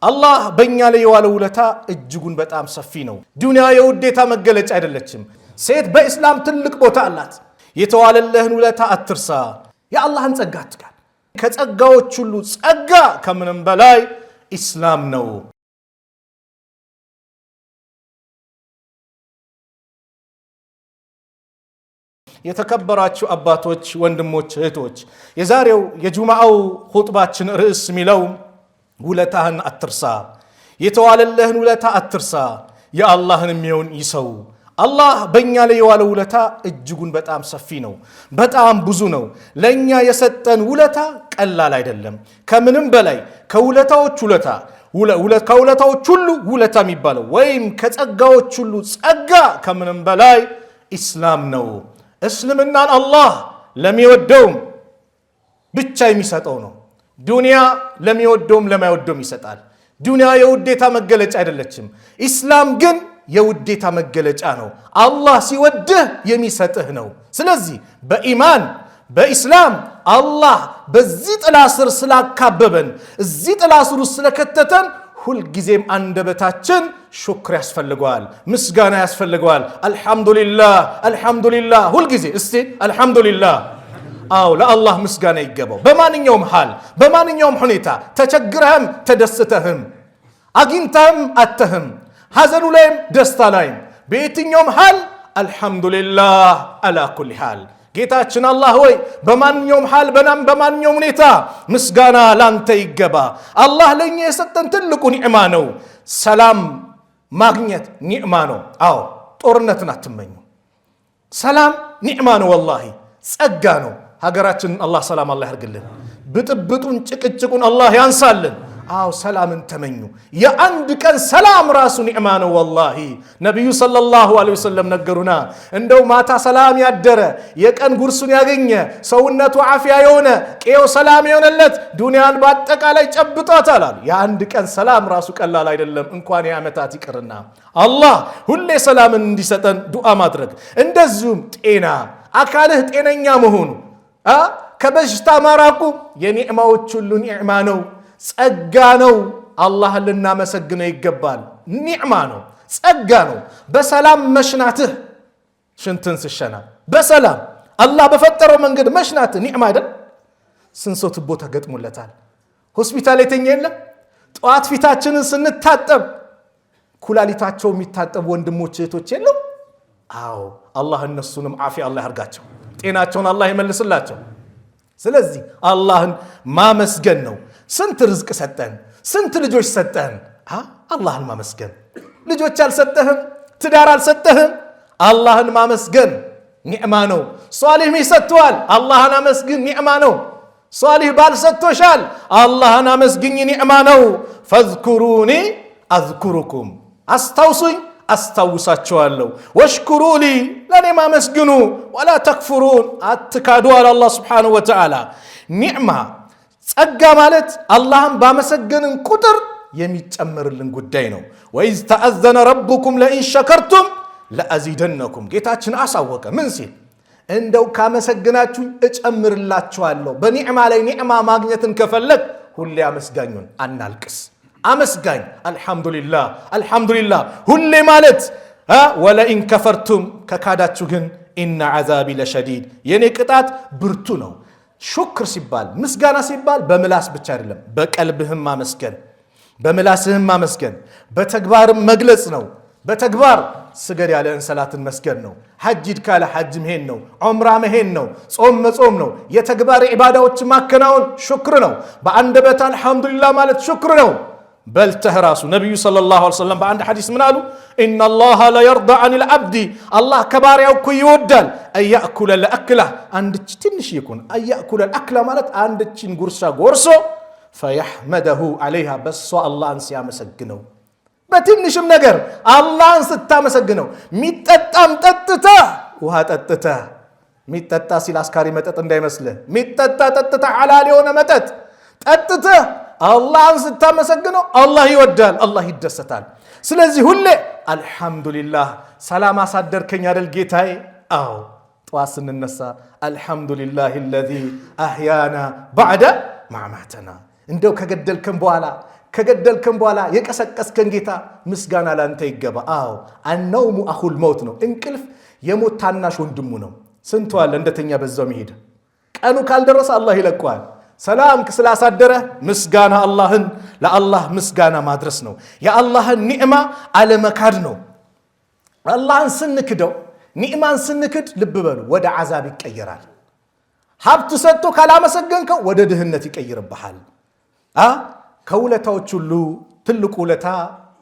አላህ በእኛ ላይ የዋለው ውለታ እጅጉን በጣም ሰፊ ነው። ዱንያ የውዴታ መገለጫ አይደለችም። ሴት በእስላም ትልቅ ቦታ አላት። የተዋለለህን ውለታ አትርሳ። የአላህን ጸጋ አትካድ። ከጸጋዎች ሁሉ ጸጋ ከምንም በላይ ኢስላም ነው። የተከበራችሁ አባቶች፣ ወንድሞች፣ እህቶች የዛሬው የጁምዓው ኹጥባችን ርዕስ ሚለው ውለታህን አትርሳ። የተዋለለህን ውለታ አትርሳ። የአላህን የሚሆን ይሰው። አላህ በእኛ ላይ የዋለው ውለታ እጅጉን በጣም ሰፊ ነው። በጣም ብዙ ነው። ለእኛ የሰጠን ውለታ ቀላል አይደለም። ከምንም በላይ ከውለታዎች ሁሉ ውለታ የሚባለው ወይም ከጸጋዎች ሁሉ ጸጋ ከምንም በላይ ኢስላም ነው። እስልምናን አላህ ለሚወደውም ብቻ የሚሰጠው ነው። ዱንያ ለሚወደውም ለማይወደውም ይሰጣል። ዱንያ የውዴታ መገለጫ አይደለችም። ኢስላም ግን የውዴታ መገለጫ ነው። አላህ ሲወድህ የሚሰጥህ ነው። ስለዚህ በኢማን በኢስላም አላህ በዚህ ጥላ ስር ስላካበበን እዚህ ጥላ ስር ውስጥ ስለከተተን ሁልጊዜም አንደበታችን ሹክር ያስፈልገዋል፣ ምስጋና ያስፈልገዋል። አልሐምዱሊላህ አልሐምዱሊላህ ሁልጊዜ እስቲ አልሐምዱሊላህ። አው ለአላህ ምስጋና ይገባው። በማንኛውም ሐል በማንኛውም ሁኔታ ተቸግረህም ተደስተህም አግኝተህም አተህም ሐዘኑ ላይም ደስታ ላይም በየትኛውም ሐል አልሐምዱሊላህ አላ ኩሊ ሐል። ጌታችን አላህ ሆይ በማንኛውም ሐል በማንኛውም ሁኔታ ምስጋና ላንተ ይገባ። አላህ ለኛ የሰጠን ትልቁ ኒዕማ ነው። ሰላም ማግኘት ኒዕማ ነው። አዎ ጦርነትን አትመኙ። ሰላም ኒዕማ ነው። ወላሂ ጸጋ ነው። ሀገራችንን አላህ ሰላም አላህ ያርግልን። ብጥብጡን ጭቅጭቁን አላህ ያንሳልን። አዎ ሰላምን ተመኙ። የአንድ ቀን ሰላም ራሱ ኒዕማ ነው። ወላሂ ነቢዩ ሰለላሁ ዐለይሂ ወሰለም ነገሩና እንደው ማታ ሰላም ያደረ የቀን ጉርሱን ያገኘ ሰውነቱ አፍያ የሆነ ቄው ሰላም የሆነለት ዱንያን በአጠቃላይ ጨብጧታል አሉ። የአንድ ቀን ሰላም ራሱ ቀላል አይደለም፣ እንኳን የዓመታት ይቅርና አላህ ሁሌ ሰላምን እንዲሰጠን ዱዓ ማድረግ። እንደዚሁም ጤና አካልህ ጤነኛ መሆኑ ከበሽታ ማራቁ የኒዕማዎች ሁሉ ኒዕማ ነው። ጸጋ ነው። አላህን ልናመሰግነው ይገባል። ኒዕማ ነው፣ ጸጋ ነው። በሰላም መሽናትህ ሽንትን ስሸና በሰላም አላህ በፈጠረው መንገድ መሽናትህ ኒዕማ አይደል? ስንት ሰው ትቦ ተገጥሞለታል። ሆስፒታል የተኛ የለም። ጠዋት ፊታችንን ስንታጠብ ኩላሊታቸው የሚታጠቡ ወንድሞች እህቶች የለም? አዎ አላህ እነሱንም ዓፊያ አላህ ያርጋቸው፣ ጤናቸውን አላህ ይመልስላቸው። ስለዚህ አላህን ማመስገን ነው። ስንት ርዝቅ ሰጠን፣ ስንት ልጆች ሰጠን። አላህን ማመስገን። ልጆች አልሰጠህም፣ ትዳር አልሰጠህም፣ አላህን ማመስገን ኒዕማ ነው። ሷሊህ ሚስት ሰጥተዋል፣ አላህን አመስግን ኒዕማ ነው። ሷሊህ ባል ሰጥቶሻል፣ አላህን አመስግኝ ኒዕማ ነው። ፈዝኩሩኒ አዝኩሩኩም፣ አስታውሱኝ አስታውሳቸዋለሁ። ወሽኩሩሊ፣ ለእኔ ማመስግኑ። ወላ ተክፍሩን፣ አትካዱ አለ አላህ ስብሓነሁ ወተዓላ። ኒዕማ ጸጋ ማለት አላህን ባመሰገንን ቁጥር የሚጨምርልን ጉዳይ ነው። ወኢዝ ተአዘነ ረቡኩም ለኢን ሸከርቱም ለአዚደነኩም። ጌታችን አሳወቀ። ምን ሲል? እንደው ካመሰግናችሁኝ እጨምርላችኋለሁ። በኒዕማ ላይ ኒዕማ ማግኘትን ከፈለግ ሁሌ አመስጋኙን አናልቅስ። አመስጋኝ አልሐምዱሊላህ አልሐምዱሊላህ ሁሌ ማለት። ወለኢን ከፈርቱም ከካዳችሁ ግን ኢነ ዐዛቢ ለሸዲድ የኔ ቅጣት ብርቱ ነው። ሹክር ሲባል ምስጋና ሲባል በምላስ ብቻ አይደለም፣ በቀልብህም ማመስገን፣ በምላስህም ማመስገን፣ በተግባርም መግለጽ ነው። በተግባር ስገድ ያለህን ሰላትን መስገድ ነው። ሐጅ ሂድ ካለ ሐጅ መሄድ ነው። ዑምራ መሄድ ነው። ጾም መጾም ነው። የተግባር ዒባዳዎች ማከናወን ሹክር ነው። በአንደበት አልሐምዱሊላህ ማለት ሹክር ነው። በልተህ ራሱ ነቢዩ ሰለላሁ ዐለይሂ ወሰለም በአንድ ሐዲስ ምን አሉ? ኢነላሃ ለየርዳ ዐኒል ዐብዲ፣ አላህ ከባሪያው እኮ ይወዳል አያእኩለ ለአክላህ፣ አንድች ትንሽ ይኩን አያእኩለ ለአክላ ማለት አንድችን ጉርሻ ጎርሶ ፈየሕመደሁ ዐለይሃ፣ በሷ አላህን ሲያመሰግነው። በትንሽም ነገር አላህን ስታመሰግነው፣ ሚጠጣም ጠጥተህ ውሃ ጠጥተህ፣ ሚጠጣ ሲል አስካሪ መጠጥ እንዳይመስልህ፣ ሚጠጣ ጠጥተህ ሐላል የሆነ መጠጥ ጠጥተህ አላህን ስታመሰግነው አላህ ይወዳል፣ አላህ ይደሰታል። ስለዚህ ሁሌ አልሐምዱሊላህ ሰላም አሳደርከኝ አይደል ጌታዬ? አዎ ጠዋት ስንነሳ አልሐምዱሊላህ አለዚ አህያና ባዕደ ማዕማተና፣ እንደው ከገደልከን በኋላ ከገደልከን በኋላ የቀሰቀስከን ጌታ ምስጋና ላንተ ይገባ። አዎ አነውሙ አኹል መውት ነው። እንቅልፍ የሞት ታናሽ ወንድሙ ነው። ስንቱ አለ እንደተኛ በዛው መሄድ። ቀኑ ካልደረሰ አላህ ይለቀዋል። ሰላም ስላሳደረ ምስጋና ለአላህ ምስጋና ማድረስ ነው። የአላህን ኒዕማ አለመካድ ነው። አላህን ስንክደው ኒዕማን ስንክድ ልብ በሉ ወደ ዓዛብ ይቀየራል። ሀብት ሰጥቶ ካላመሰገንከው ወደ ድህነት ይቀይርብሃል። ከውለታዎች ሁሉ ትልቁ ውለታ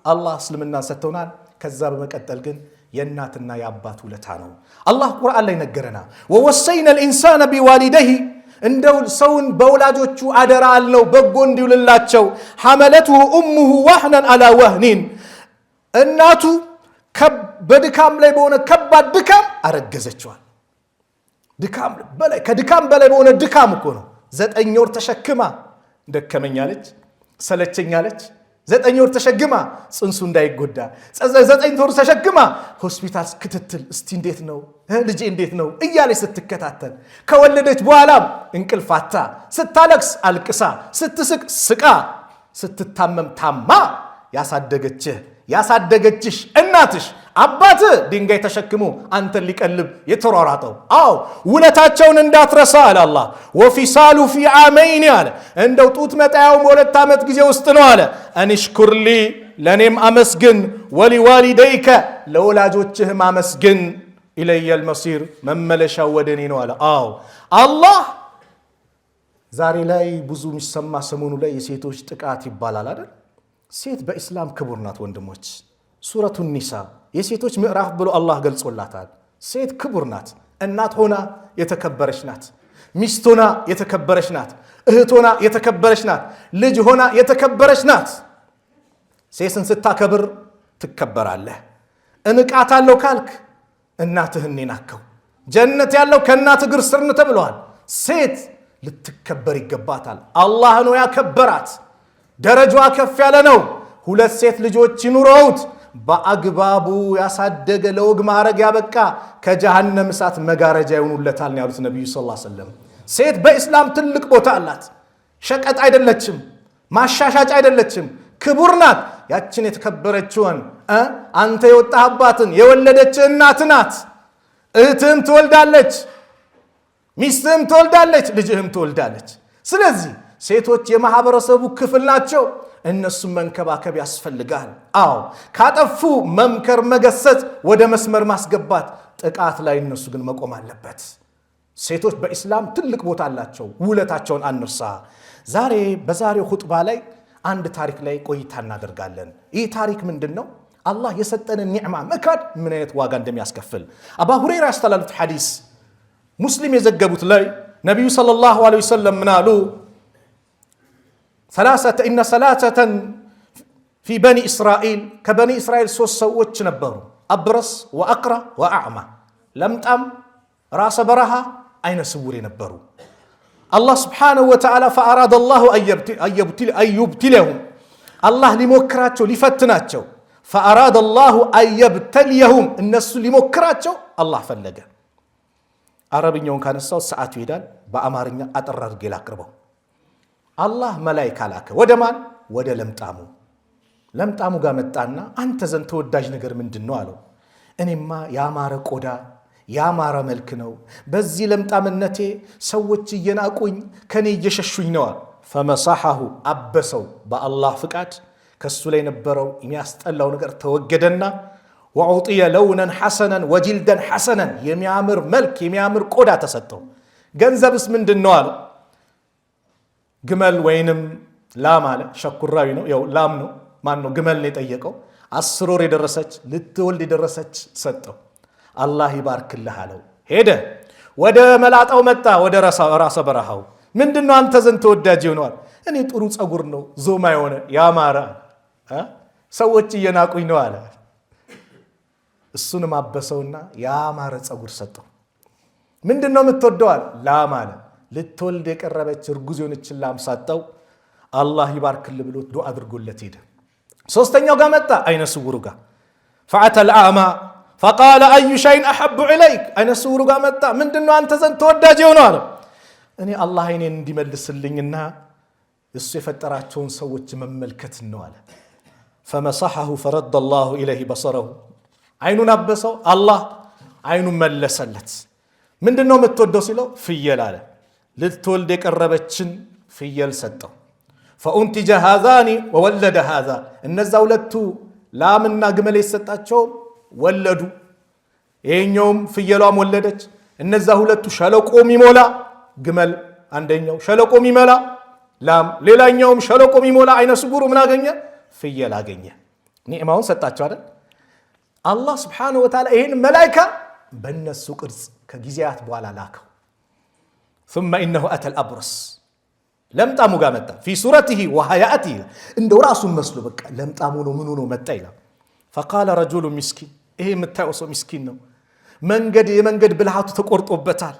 አላህ እስልምናን ሰጥቶናል። ከዛ በመቀጠል ግን የእናትና የአባት ውለታ ነው። አላህ ቁርአን ላይ ነገረና ወወሰይና ልኢንሳነ ቢዋሊደይሂ እንደው ሰውን በወላጆቹ አደራ አልነው በጎ እንዲውልላቸው። ሐመለትሁ ኡሙሁ ዋህነን አላ ወህኒን እናቱ በድካም ላይ በሆነ ከባድ ድካም አረገዘችዋል። ከድካም በላይ በሆነ ድካም እኮ ነው። 9 ወር ተሸክማ ደከመኛለች፣ ሰለቸኛለች። 9 ወር ተሸክማ ጽንሱ እንዳይጎዳ 9 ወር ተሸክማ ሆስፒታል ክትትል እስቲ እንዴት ነው ልጄ እንዴት ነው እያለች ስትከታተል ከወለደች በኋላም እንቅልፋታ ስታለቅስ አልቅሳ ስትስቅ ስቃ ስትታመም ታማ ያሳደገችሽ እናትሽ አባት ድንጋይ ተሸክሞ አንተን ሊቀልብ የተሯሯጠው። አዎ ውለታቸውን እንዳትረሳ አለ አላህ። ወፊሳሉ ፊ ዓመይን አለ እንደው ጡት መጣያው በ2 ዓመት ጊዜ ውስጥ ነው አለ። አንሽኩርሊ ለኔም አመስግን፣ ወሊዋሊደይከ ለወላጆችህም አመስግን፣ ኢለየል መሲር መመለሻው ወደኔ ነው አለ። አዎ አላህ ዛሬ ላይ ብዙ የሚሰማ ሰሞኑ ላይ የሴቶች ጥቃት ይባላል አይደል? ሴት በኢስላም ክቡር ናት ወንድሞች። ሱረቱ ኒሳ የሴቶች ምዕራፍ ብሎ አላህ ገልጾላታል። ሴት ክቡር ናት። እናት ሆና የተከበረች ናት። ሚስት ሆና የተከበረች ናት። እህት ሆና የተከበረች ናት። ልጅ ሆና የተከበረች ናት። ሴትን ስታከብር ትከበራለህ። እንቃታለሁ ካልክ እናትህን ናከው። ጀነት ያለው ከእናት እግር ስር ነው ተብለዋል። ሴት ልትከበር ይገባታል። አላህ ነው ያከበራት። ደረጃዋ ከፍ ያለ ነው። 2 ሴት ልጆች ይኑረውት በአግባቡ ያሳደገ ለወግ ማዕረግ ያበቃ ከጀሃነም እሳት መጋረጃ ይሆኑለታል ነው ያሉት ነብዩ ሰለላሁ ዐለይሂ ወሰለም። ሴት በእስላም ትልቅ ቦታ አላት። ሸቀጥ አይደለችም፣ ማሻሻጫ አይደለችም፣ ክቡር ናት። ያችን የተከበረችውን አንተ የወጣህባትን የወለደች እናት ናት። እህትህም ትወልዳለች፣ ሚስትህም ትወልዳለች፣ ልጅህም ትወልዳለች። ስለዚህ ሴቶች የማህበረሰቡ ክፍል ናቸው። እነሱም መንከባከብ ያስፈልጋል። አዎ ካጠፉ መምከር፣ መገሰጽ፣ ወደ መስመር ማስገባት፣ ጥቃት ላይ እነሱ ግን መቆም አለበት። ሴቶች በኢስላም ትልቅ ቦታ አላቸው። ውለታቸውን አንርሳ። በዛሬው ኹጥባ ላይ አንድ ታሪክ ላይ ቆይታ እናደርጋለን። ይህ ታሪክ ምንድን ነው? አላህ የሰጠንን ኒዕማ መካድ ምን አይነት ዋጋ እንደሚያስከፍል አቡ ሁረይራ ያስተላሉት ሐዲስ ሙስሊም የዘገቡት ላይ ነቢዩ ሰለላሁ ዐለይሂ ወሰለም ምን አሉ? ኢነ ሰላሰተን ፊ በኒ እስራኤል ከበኒ እስራኤል 3 ሰዎች ነበሩ። አብረስ ወአቅራ ወአዕማ ለምጣም ራሰ በረሃ አይነ ስውር የነበሩ። አላህ ስብሓነሁ ወተዓላ ፈአራደ አላሁ አዩብትለሁም አላህ ሊሞክራቸው ሊፈትናቸው። ፈአራደ አላሁ አየብተልየሁም እነሱ ሊሞክራቸው አላህ ፈለገ። አረብኛውን ካነሳው ሰዓቱ ይሄዳል። በአማርኛ አጠር አድርጌ ላቅርበው። አላህ መላኢካ ላከ። ወደ ማን? ወደ ለምጣሙ ጋር መጣና አንተ ዘንድ ተወዳጅ ነገር ምንድን ነው አለው። እኔማ ያማረ ቆዳ ያማረ መልክ ነው። በዚህ ለምጣምነቴ ሰዎች እየናቁኝ ከኔ እየሸሹኝ ነው። ፈመሳሐሁ አበሰው። በአላህ ፍቃድ ከሱ ላይ የነበረው የሚያስጠላው ነገር ተወገደና ወዑጢየ ለውነን ሐሰነን ወጅልደን ሐሰነን የሚያምር መልክ የሚያምር ቆዳ ተሰጠው። ገንዘብስ ምንድን ነው አለው። ግመል ወይንም ላም አለ። ሸኩራዊ ነው፣ ያው ላም ነው። ማን ነው? ግመል ነው የጠየቀው። 10 ወር የደረሰች ልትወልድ የደረሰች ሰጠው። አላህ ይባርክልህ አለው። ሄደ። ወደ መላጣው መጣ፣ ወደ ራሰ በረሃው። ምንድነው አንተ ዘንድ ተወዳጅ ይሆናል? እኔ ጥሩ ጸጉር ነው ዞማ የሆነ ያማረ ሰዎች እየናቁኝ ነው አለ። እሱንም አበሰውና ያማረ ጸጉር ሰጠው። ምንድነው የምትወደዋል? ላም አለ። ልትወልድ የቀረበች እርጉዝ የሆነችን ላም ሰጠው። አላህ ይባርክልህ ብሎ ዱዓ አድርጎለት ሄደ። 3ኛው ጋር መጣ፣ አይነ ስውሩ ጋር ፈአተል አዕማ ፈቃለ አዩ ሸይን አሐቡ ኢለይክ። አይነ ስውሩ ጋር መጣ። ምንድነው አንተ ዘንድ ተወዳጅ የሆነው አለ። እኔ አላህ አይኔን እንዲመልስልኝና እሱ የፈጠራቸውን ሰዎች መመልከት ነው አለ። فمسحه فرد الله إليه بصره አይኑን አበሰው አላህ አይኑን መለሰለት። ምንድነው የምትወደው ሲለው ፍየል አለ። ልትወልድ የቀረበችን ፍየል ሰጠው። فأنتج هذان وولد هذا እነዛ ሁለቱ ላምና ግመል የሰጣቸው ወለዱ። ይሄኛውም ፍየሏም ወለደች። እነዛ ሁለቱ ሸለቆ የሚሞላ ግመል አንደኛው ሸለቆ የሚሞላ ላም ሌላኛውም ሸለቆ የሚሞላ አይነ ስውሩ ምን አገኘ? ፍየል አገኘ። ኒዕማውን ሰጣቸው አይደል? አላህ Subhanahu Wa Ta'ala ይሄን መላእክት በእነሱ ቅርጽ ከጊዜያት በኋላ ላከው። ثم انه اتى الابرص ለምጣሙ ጋር መጣ። في صورته وهيئته እንደው ራሱን መስሎ በቃ ለምጣሙ ነው ምን ነው መጣ ይላል። فقال رجل مسكين ይሄ የምታየው ሰው ምስኪን ነው። የመንገድ ብልሃቱ ተቆርጦበታል።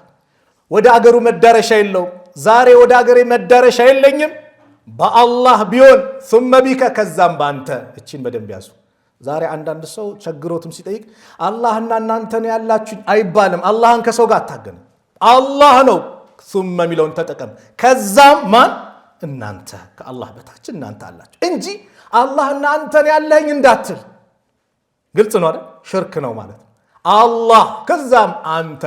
ወደ አገሩ መዳረሻ የለው። ዛሬ ወደ አገሬ መዳረሻ የለኝም በአላህ ቢሆን ثم بك ከዛም ባንተ። እቺን በደንብ ያዙ። ዛሬ አንዳንድ ሰው ቸግሮትም ሲጠይቅ አላህና እናንተ ነው ያላችሁ አይባልም። አላህን ከሰው ጋር አታገናኝ። አላህ ነው ثم ሚለውን ተጠቀም። ከዛም ማን? እናንተ ከአላህ በታች እናንተ አላችሁ እንጂ አላህና አንተ ነው ያለኝ እንዳትል። ግልጽ ነው አይደል? ሽርክ ነው ማለት ነው። አላህ ከዛም አንተ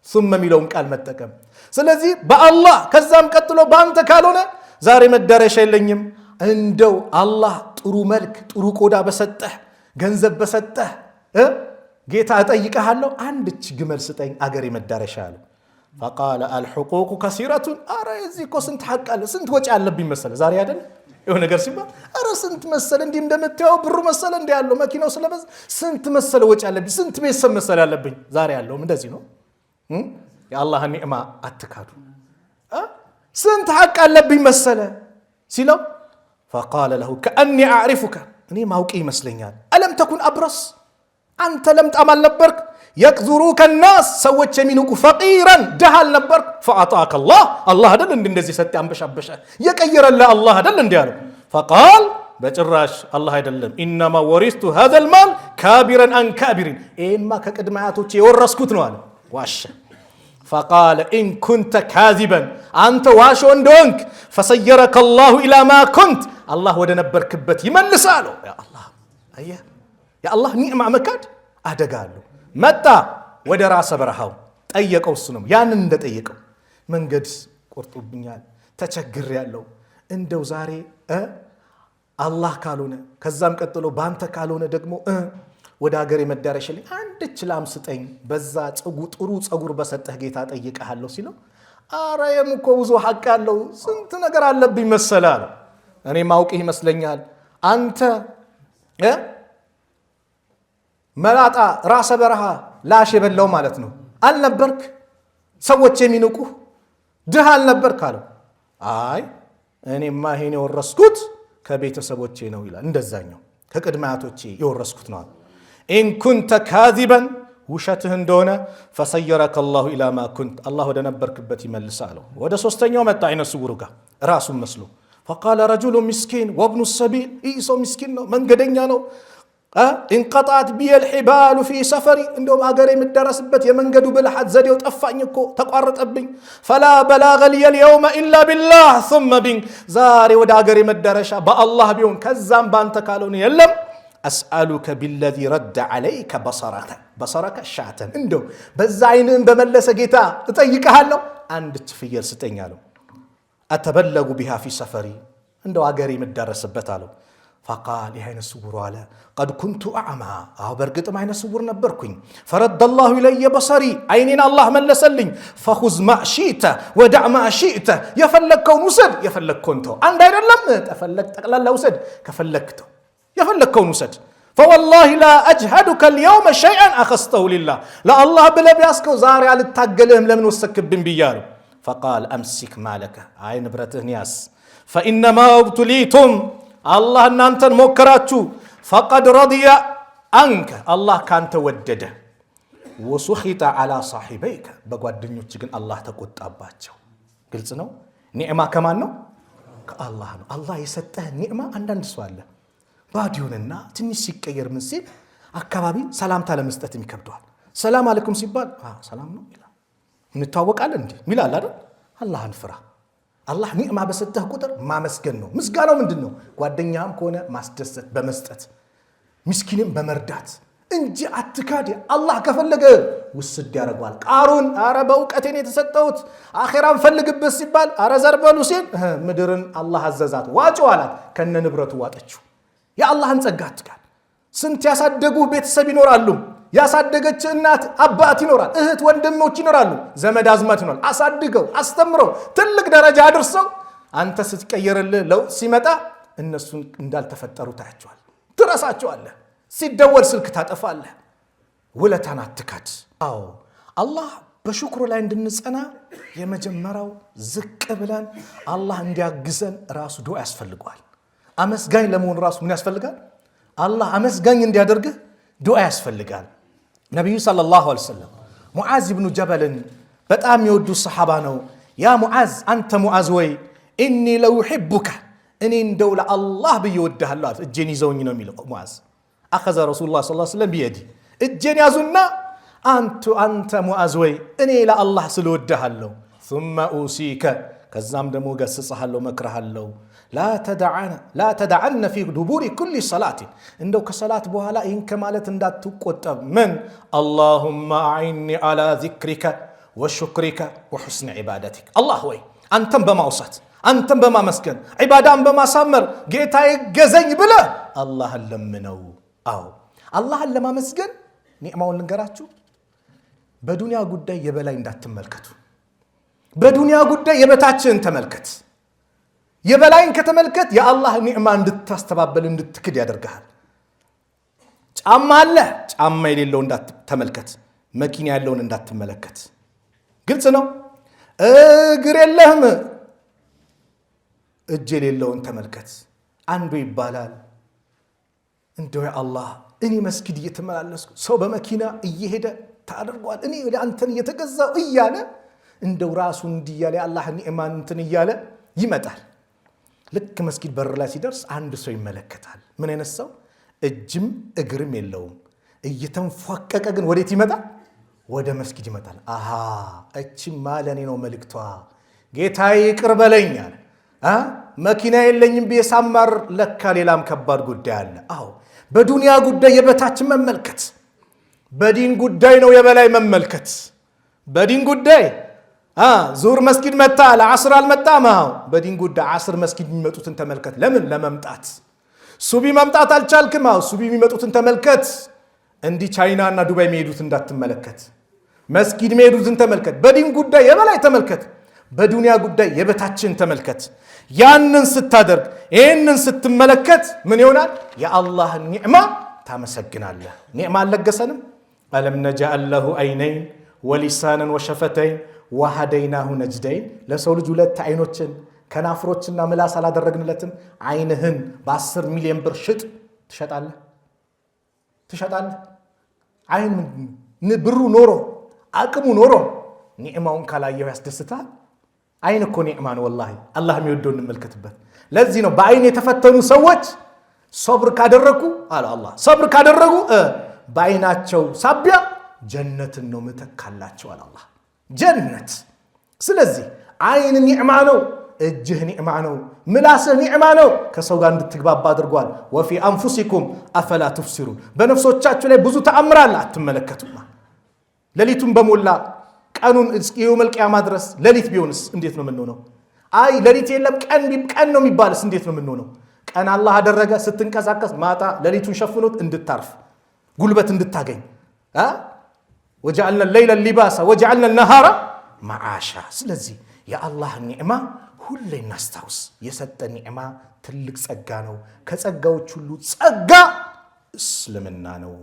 ثم ሚለውን ቃል መጠቀም። ስለዚህ በአላህ ከዛም ቀጥሎ በአንተ ካልሆነ ዛሬ መዳረሻ የለኝም። እንደው አላህ ጥሩ መልክ ጥሩ ቆዳ በሰጠህ ገንዘብ በሰጠህ ጌታ እጠይቅሃለሁ አንድች ግመል ስጠኝ አገሬ መዳረሻ አለ። فقال الحقوق كثيرة አረ እዚህ እኮ ስንት ሐቅ አለ ስንት ወጪ አለብኝ መሰለ። ዛሬ አይደል የሆነ ነገር ሲባል አረ ስንት መሰለ እንዲህ እንደምታየው ብሩ መሰለ እንዲህ ያለው መኪናው ስለበዝ ስንት መሰለ ወጪ አለብኝ ስንት ቤተሰብ መሰለ ያለብኝ። ዛሬ ያለውም እንደዚህ ነው። የአላህ ኒዕማ አትካዱ። ስንት ሐቅ አለብኝ መሰለ ሲለው فقال له كأني أعرفك እኔ ማውቂ ይመስለኛል። ألم تكن أبرص አንተ ለምጣም አልነበርክ? يقذروك الناس ሰዎች የሚንቁ فقيرا ደሃ አልነበርክ? فأعطاك الله አይደል እንደዚህ ሰጥ አንበሻበሻ የቀየረልህ አላህ አይደል እንዴ ያለው። فقال በጭራሽ አላህ አይደለም إنما ورثت هذا المال كابرا عن كابر إما ከቅድማያቶች የወረስኩት ነው አለ። ዋሸ። فقال إن كنت كاذبا أنت واشو እንደሆንክ فسيرك الله إلى ما كنت الله ወደ ነበርክበት ይመልሳል። ያ አላህ አየ ያ አላህ ኒዕማ መካድ አደጋለሁ። መጣ ወደ ራሰ በረሃው ጠየቀው። እሱ ነው ያንን እንደጠየቀው መንገድ ቆርጦብኛል ተቸግሬያለሁ እንደው ዛሬ አላህ ካልሆነ ከዛም ቀጥሎ ባንተ ካልሆነ ደግሞ ወደ ሀገሬ መዳረሻልኝ አንድች ላም ስጠኝ በዛ ጥሩ ጸጉር በሰጠህ ጌታ ጠይቀሃለሁ ሲለው አረ የምኮ ብዙ ሐቅ አለው ስንት ነገር አለብኝ መሰላል። እኔ ማውቅህ ይመስለኛል አንተ መላጣ ራሰ በረሃ ላሽ የበላው ማለት ነው አልነበርክ? ሰዎች የሚንቁህ ድሃ አልነበርክ አለው። አይ እኔማ ይሄን የወረስኩት ከቤተሰቦቼ ነው ይላል። እንደዛኛው ከቅድማያቶቼ የወረስኩት ነው። ኢን ኩንተ ካዚበን ውሸትህ እንደሆነ ፈሰየረከ አላሁ ኢላ ማ ኩንት አላህ ወደ ነበርክበት ይመልሳለሁ። ወደ ሶስተኛው መጣ አይነ ስውሩ ጋር ራሱን መስሎ فقال رجل مسكين وابن السبيل إيسو ሰው ምስኪን ነው መንገደኛ ነው። انقطعت بي الحبال في سفري እንደውም አገሬ የምደረስበት የመንገዱ ብልሃት ዘዴው ጠፋኝ እኮ ተቋረጠብኝ። فلا بلاغ لي اليوم الا بالله ثم بك ዛሬ ወደ አገሬ መዳረሻ በአላህ ቢሆን ከዛም ባንተ ካልሆነ የለም። أسألك بالذي رد عليك بصرك شاة እንደው በዛ አይንን በመለሰ ጌታ እጠይቅሃለሁ አንድች ፍየል ስጠኝ አለው። أتبلغ بها في سفري እንደው አገሬ መዳረስበት አለው። فقال يا عين السور على قد كنت أعمى برقط ما عين السور نبركኝ فرد الله إلي بصري عينين الله ملسلኝ فخذ ما شئت ودع ما شئت يفلكون وسد يفلكون تو عند አይደለም ተፈለክ ጠቅላላ ውሰድ ከፈለክተው የፈለከውን ውሰድ فوالله لا أجهدك اليوم شيئا أخذته لله لا الله بلا بياسكو ዛሬ አልታገልህም ለምን ወሰክብኝ ብያለሁ። فقال أمسك مالك አይ ንብረትህን ያዝ فإنما ابتليتم الله እናንተን ሞከራችሁ فقد رضي عنك الله ካንተ ወደደ وسخط على صاحبيك በጓደኞች ግን አላህ ተቆጣባቸው። ግልጽ ነው። ኒዕማ ከማን ነው? ከአላህ ነው። አላህ የሰጠህ ኒዕማ አንዳንድ ሰው አለ ባዲውንና ትንሽ ሲቀየር ምን ሲል አካባቢ ሰላምታ ለመስጠት ይከብደዋል። ሰላም አለይኩም ሲባል ሰላም ነው ይላል። እንታወቃለን እንዴ ሚላል አይደል? አላህን ፍራ። አላህ ኒዕማ በሰጠህ ቁጥር ማመስገን ነው። ምስጋናው ምንድነው? ጓደኛም ከሆነ ማስደሰት በመስጠት ምስኪንም በመርዳት እንጂ አትካድ። አላህ ከፈለገ ውስድ ያደርገዋል። ቃሩን አረ በእውቀቴን የተሰጠሁት አኺራን ፈልግበት ሲባል አረ ዘርበሉ ሲል ምድርን አላህ አዘዛት ዋጭው አላት። ከነ ንብረቱ ዋጠችው። የአላህን ጸጋ አትካድ። ስንት ያሳደጉ ቤተሰብ ይኖራሉ። ያሳደገች እናት አባት ይኖራል። እህት ወንድሞች ይኖራሉ። ዘመድ አዝማት ይኖራል። አሳድገው አስተምረው ትልቅ ደረጃ አድርሰው አንተ ስትቀየርልህ ለውጥ ሲመጣ እነሱን እንዳልተፈጠሩ ታያቸዋል። ትረሳቸዋለህ። ሲደወል ስልክ ታጠፋለህ። ውለታን አትካድ። አዎ አላህ በሽክሩ ላይ እንድንጸና የመጀመሪያው ዝቅ ብለን አላህ እንዲያግዘን ራሱ ዱዓ ያስፈልገዋል። አመስጋኝ ለመሆን ራሱ ምን ያስፈልጋል? አላህ አመስጋኝ እንዲያደርግህ ዱዓ ያስፈልጋል። ነቢዩ ሰለላሁ ዐለይሂ ወሰለም ሙዓዝ ብኑ ጀበልን በጣም የወዱ ሰሓባ ነው። ያ ሙዓዝ አንተ ሙዓዝ ወይ ኢኒ ለኡሒቡከ እኔ እንደው ለአላህ ብዬ ወድሃለሁ አለ። እጄን ይዘውኝ ነው የሚለው ሙዓዝ። አኸዘ ረሱሉላህ ሰለላሁ ዐለይሂ ወሰለም ቢየዲ እጄን ያዙና አንተ ሙዓዝ ወይ እኔ ለአላህ ስለወድሃለሁ ثم أوصيك ከዛም ደግሞ ገስጽሃለሁ መክረሃለሁ لا تدعن في دبور كل صلاة እንደው ከሰላት በኋላ ይህን ከማለት እንዳትቆጠብ ምን اللهم أعني على ذكرك وشكرك وحسن عبادتك አላህ ወይ አንተም በማውሳት አንተም በማመስገን ዒባዳን በማሳመር ጌታዬ ገዘኝ ብለህ አላህን ለምነው። አዎ አላህን ለማመስገን ኒዕማውን ልንገራችሁ። በዱንያ ጉዳይ የበላይ እንዳትመልከቱ። በዱንያ ጉዳይ የበታችን ተመልከት። የበላይን ከተመልከት የአላህ ኒዕማ እንድታስተባበል እንድትክድ ያደርግሃል። ጫማ አለ፣ ጫማ የሌለው እንዳትመልከት። መኪና ያለውን እንዳትመለከት። ግልጽ ነው። እግር የለህም፣ እጅ የሌለውን ተመልከት። አንዱ ይባላል እንደው አላህ እኔ መስጊድ እየተመላለስኩ ሰው በመኪና እየሄደ ታደርጓል እኔ ወደ አንተን እየተገዛው እያለ እንደው ራሱ እንዲያለ አላህ ኒዕማን እንትን እያለ ይመጣል። ልክ መስጊድ በር ላይ ሲደርስ አንድ ሰው ይመለከታል። ምን አይነት ሰው? እጅም እግርም የለውም። እየተንፏቀቀ ግን ወዴት ይመጣል? ወደ መስጊድ ይመጣል። አሃ እቺማ ለኔ ነው መልእክቷ። ጌታዬ ይቅር በለኛል። መኪና የለኝም ቢሳማር ለካ ሌላም ከባድ ጉዳይ አለ። አዎ በዱንያ ጉዳይ የበታችን መመልከት፣ በዲን ጉዳይ ነው የበላይ መመልከት። በዲን ጉዳይ ዙር መስጊድ መጣ ለዓስር አልመጣም። በዲን ጉዳይ ዓስር መስጊድ የሚመጡትን ተመልከት። ለምን ለመምጣት። ሱቢ መምጣት አልቻልክም። ሱቢ የሚመጡትን ተመልከት። እንዲህ ቻይና እና ዱባይ የሚሄዱት እንዳትመለከት። መስጊድ የሚሄዱትን ተመልከት። በዲን ጉዳይ የበላይ ተመልከት፣ በዱንያ ጉዳይ የበታችን ተመልከት። ያንን ስታደርግ ይህንን ስትመለከት ምን ይሆናል? የአላህን ኒዕማ ታመሰግናለህ። ኒዕማ አልለገሰንም? አለም ነጅዐል ለሁ አይነይን ወሊሳንን ወሸፈተይን ወሀደይናሁ ነጅደይን። ለሰው ልጅ ሁለት አይኖችን ከናፍሮችና ምላስ አላደረግንለትም? አይንህን በ10 ሚሊዮን ብር ሽጥ ትሸጣለህ? አይን ብሩ ኖሮ አቅሙ ኖሮ ኒዕማውን ካላየው ያስደስታል? አይን እኮ ኒዕማ ነው። ወላሂ አላህ የሚወደው እንመልከትበት። ለዚህ ነው በአይን የተፈተኑ ሰዎች ሶብር ካደረጉ አለ አላህ ሶብር ካደረጉ በአይናቸው ሳቢያ ጀነትን ነው መተካላቸው አለ አላህ ጀነት። ስለዚህ አይን ኒዕማ ነው፣ እጅህ ኒዕማ ነው፣ ምላስህ ኒዕማ ነው። ከሰው ጋር እንድትግባባ አድርጓል። ወፊ አንፉሲኩም አፈላ ትብሲሩን። በነፍሶቻችሁ ላይ ብዙ ተአምር አለ፣ አትመለከቱማ። ሌሊቱን በሞላ ቀኑን የውመል ቂያማ ድረስ ሌሊት ቢሆንስ እንዴት ነው የምንሆነው? አይ ሌሊት የለም ቀን ነው የሚባልስ እንዴት ነው የምንሆነው? ቀን አላህ አደረገ ስትንቀሳቀስ፣ ማታ ሌሊቱን ሸፍኖት እንድታርፍ ጉልበት እንድታገኝ ወጀዐልና ሌይለ ሊባሳ ወጀዐልና ነሃራ መዓሻ። ስለዚህ የአላህ ኒዕማ ሁሌ እናስታውስ። የሰጠ ኒዕማ ትልቅ ጸጋ ነው። ከጸጋዎች ሁሉ ጸጋ እስልምና ነው።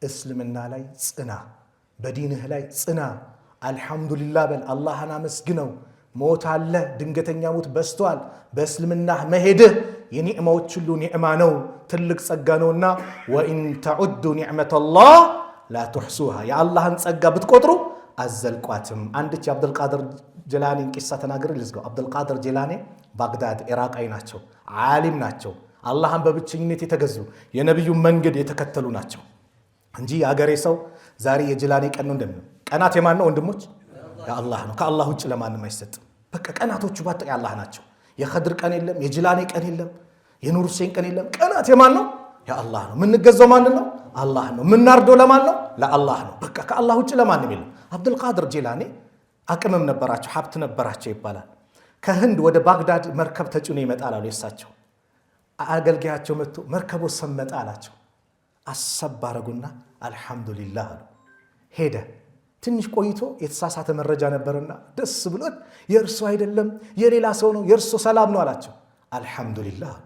እስልምና ላይ ጽና፣ በዲንህ ላይ ጽና። አልሐምዱሊላህ በል፣ አላህን አመስግነው። ሞት አለ፣ ድንገተኛ ሞት በስቷል። በእስልምናህ መሄድህ የኒዕማዎች ሁሉ ኒዕማ ነው፣ ትልቅ ጸጋ ነውና ወኢን ተዑዱ ኒዕመተላህ ላ ትሕሱሃ። የአላህን ጸጋ ብትቆጥሩ አዘልቋትም። አንድች የአብዱልቃድር ጀላኒን ቂሳ ተናገር ልዝገው። አብዱልቃድር ጀላኒ ባግዳድ ኢራቃዊ ናቸው፣ ዓሊም ናቸው። አላህን በብቸኝነት የተገዙ የነቢዩን መንገድ የተከተሉ ናቸው እንጂ የአገሬ ሰው ዛሬ የጀላኒ ቀን ነው እንደምን። ቀናት የማን ነው ወንድሞች? የአላህ ነው። ከአላህ ውጭ ለማንም አይሰጥም። በቃ ቀናቶቹ ባጠቃላይ አላህ ናቸው። የኸድር ቀን የለም፣ የጅላኔ ቀን የለም፣ የኑር ሁሴን ቀን የለም። ቀናት የማን ነው? የአላህ ነው። የምንገዛው ማን ነው? አላህ ነው። የምናርደው ለማን ነው? ለአላህ ነው። በቃ ከአላህ ውጭ ለማንም የለም። አብዱልቃድር ጂላኒ አቅምም ነበራቸው፣ ሀብት ነበራቸው ይባላል። ከህንድ ወደ ባግዳድ መርከብ ተጭኖ ይመጣል አሉ። የሳቸው አገልጋያቸው መጥቶ መርከቦ ሰመጠ አላቸው። አሰባረጉና አልሐምዱሊላህ አሉ። ሄደ። ትንሽ ቆይቶ የተሳሳተ መረጃ ነበርና ደስ ብሎት የእርሱ አይደለም የሌላ ሰው ነው የእርሱ ሰላም ነው አላቸው። አልሐምዱሊላህ አሉ።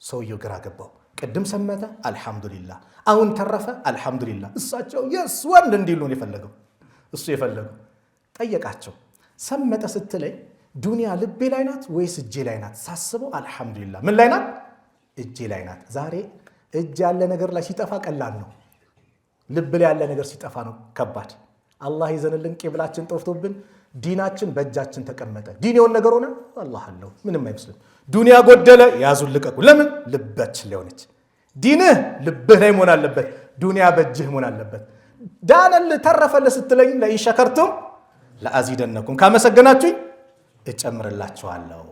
ሰውየው ግራ ገባው። ቅድም ሰመተ አልሐምዱሊላህ፣ አሁን ተረፈ አልሐምዱሊላህ። እሳቸው የስ ወንድ እንዲሉ ነው የፈለገው እሱ የፈለገው። ጠየቃቸው፣ ሰመጠ ስትለኝ ዱንያ ልቤ ላይ ናት ወይስ እጄ ላይ ናት? ሳስበው አልሐምዱሊላህ ምን ላይ ናት? እጄ ላይ ናት። ዛሬ እጅ ያለ ነገር ላይ ሲጠፋ ቀላል ነው፣ ልብ ላይ ያለ ነገር ሲጠፋ ነው ከባድ። አላህ ይዘንልን። ቂብላችን ጠፍቶብን ዲናችን በእጃችን ተቀመጠ። ዲን የሆነ ነገር ሆነ አላህ አለው ምንም አይመስልም። ዱንያ ጎደለ ያዙን ልቀቁ። ለምን? ልባችን ላይ ሆነች። ዲንህ ልብህ ላይ መሆን አለበት፣ ዱንያ በእጅህ መሆን አለበት። ዳነልህ ተረፈልህ ስትለኝ ለኢን ሸከርቱም ለአዚደነኩም ካመሰገናችሁኝ እጨምርላችኋለሁ።